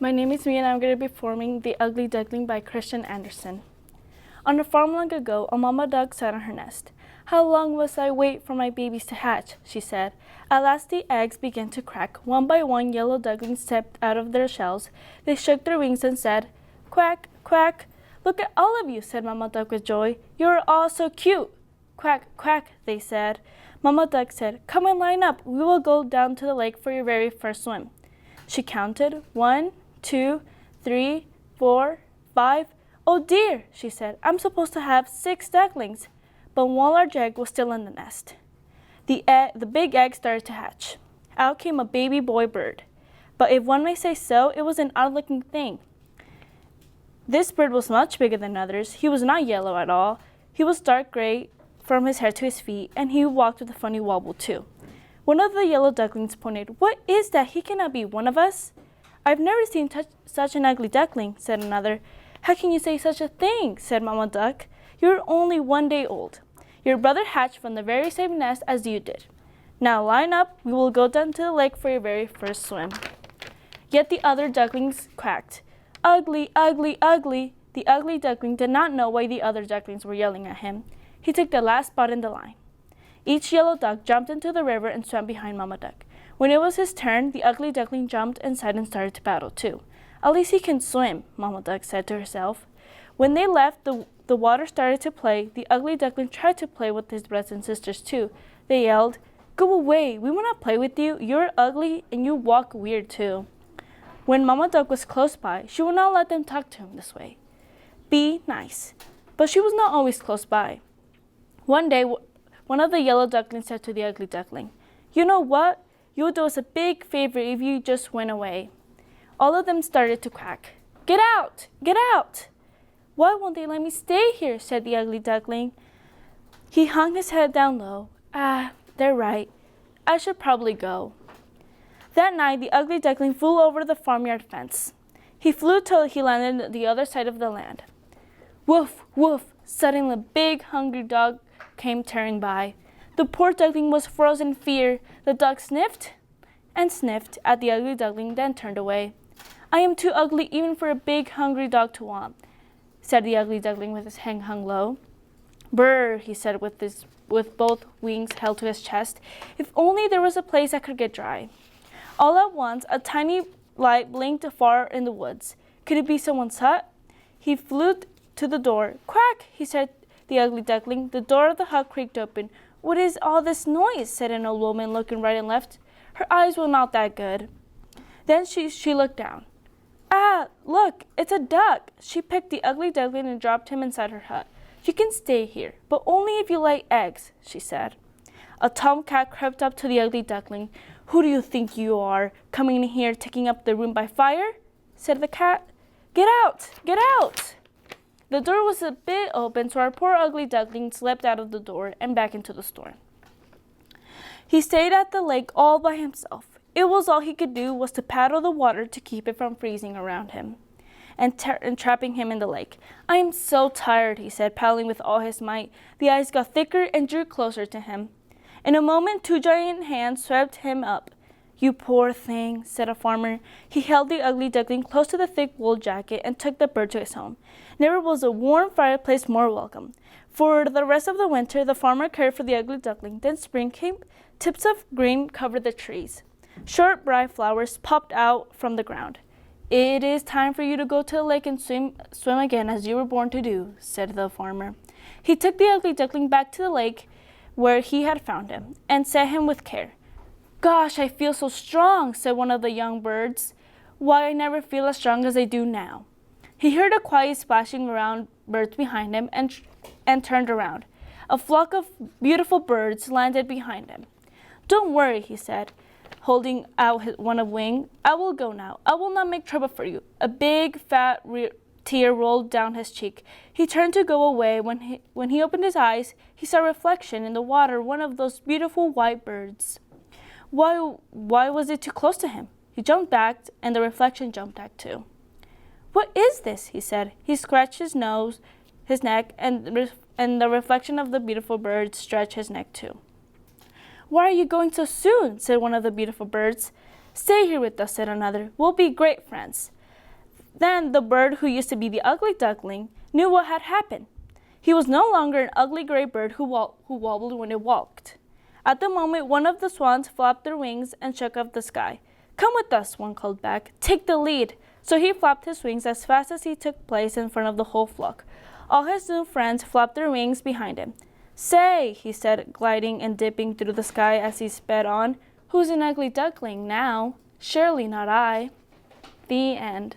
My name is Miah and I'm going to be performing The Ugly Duckling by Christian Andersen. On a farm long ago, a mama duck sat on her nest. How long must I wait for my babies to hatch? She said. At last the eggs began to crack. One by one, yellow ducklings stepped out of their shells. They shook their wings and said, "Quack, quack." "Look at all of you," said Mama Duck with joy. "You're all so cute." "Quack, quack," they said. Mama Duck said, "Come and line up. We will go down to the lake for your very first swim." She counted 1, 2, 3, 4, 5. "Oh dear," she said, "I'm supposed to have 6 ducklings." But one large egg was still in the nest. The big egg started to hatch. Out came a baby boy bird. But if one may say so, it was an odd-looking thing. This bird was much bigger than others. He was not yellow at all. He was dark gray from his head to his feet, and he walked with a funny wobble too. One of the yellow ducklings pointed. "What is that? He cannot be one of us." "I've never seen such an ugly duckling," said another. "How can you say such a thing?" said Mama Duck. "You're only 1 day old. Your brother hatched from the very same nest as you did. Now line up. We will go down to the lake for your very first swim." Yet the other ducklings quacked. "Ugly, ugly, ugly." The ugly duckling did not know why the other ducklings were yelling at him. He took the last spot in the line. Each yellow duck jumped into the river and swam behind Mama Duck. When it was his turn, the ugly duckling jumped inside and started to paddle too. "At least he can swim," Mama Duck said to herself. When they left, the water started to play. The ugly duckling tried to play with his brothers and sisters too. They yelled, "Go away, we will not play with you. You're ugly and you walk weird too." When Mama Duck was close by, she would not let them talk to him this way. Be nice. But she was not always close by. One day, one of the yellow ducklings said to the ugly duckling, "You know what? You would do us a big favor if you just went away." All of them started to quack. "Get out! Get out!" "Why won't they let me stay here?" said the ugly duckling. He hung his head down low. They're right. I should probably go." That night, the ugly duckling flew over the farmyard fence. He flew till he landed on the other side of the land. Woof, woof! Suddenly a big, hungry dog came tearing by. The poor duckling was frozen in fear. The dog sniffed and sniffed at the ugly duckling, then turned away. "I am too ugly even for a big, hungry dog to want," said the ugly duckling with his head hung low. "Brr," he said with both wings held to his chest. "If only there was a place I could get dry." All at once, a tiny light blinked far in the woods. Could it be someone's hut? He flew to the door. "Quack!" he said the ugly duckling. The door of the hut creaked open. "What is all this noise?" said an old woman, looking right and left. Her eyes were not that good. Then she looked down. "Ah, look, it's a duck." She picked the ugly duckling and dropped him inside her hut. "You can stay here, but only if you lay eggs," she said. A tomcat crept up to the ugly duckling. "Who do you think you are, coming in here taking up the room by fire?" said the cat. "Get out! Get out!" The door was a bit open, so our poor ugly duckling slipped out of the door and back into the storm. He stayed at the lake all by himself. It was all he could do was to paddle the water to keep it from freezing around him and trapping him in the lake. "I am so tired," he said, paddling with all his might. The ice got thicker and drew closer to him. In a moment, 2 giant hands swept him up. "You poor thing," said a farmer. He held the ugly duckling close to the thick wool jacket and took the bird to his home. Never was a warm fireplace more welcome. For the rest of the winter, the farmer cared for the ugly duckling. Then spring came. Tips of green covered the trees. Short, bright flowers popped out from the ground. "It is time for you to go to the lake and swim again as you were born to do," said the farmer. He took the ugly duckling back to the lake where he had found him and set him with care. "Gosh, I feel so strong," said one of the young birds. "Why, I never feel as strong as I do now." He heard a quiet splashing around birds behind him and turned around. A flock of beautiful birds landed behind him. "Don't worry," he said, holding out one wing. "I will go now. I will not make trouble for you." A big, fat tear rolled down his cheek. He turned to go away. When he opened his eyes, he saw a reflection in the water, one of those beautiful white birds. Why was it too close to him? He jumped back, and the reflection jumped back too. "What is this?" he said. He scratched his nose, his neck, and the reflection of the beautiful bird stretched his neck too. "Why are you going so soon?" said one of the beautiful birds. "Stay here with us," said another. "We'll be great friends." Then the bird who used to be the ugly duckling knew what had happened. He was no longer an ugly gray bird who wobbled when it walked. At the moment, one of the swans flapped their wings and shook up the sky. "Come with us," one called back. "Take the lead." So he flapped his wings as fast as he took place in front of the whole flock. All his new friends flapped their wings behind him. "Say," he said, gliding and dipping through the sky as he sped on, "who's an ugly duckling now? Surely not I." The end.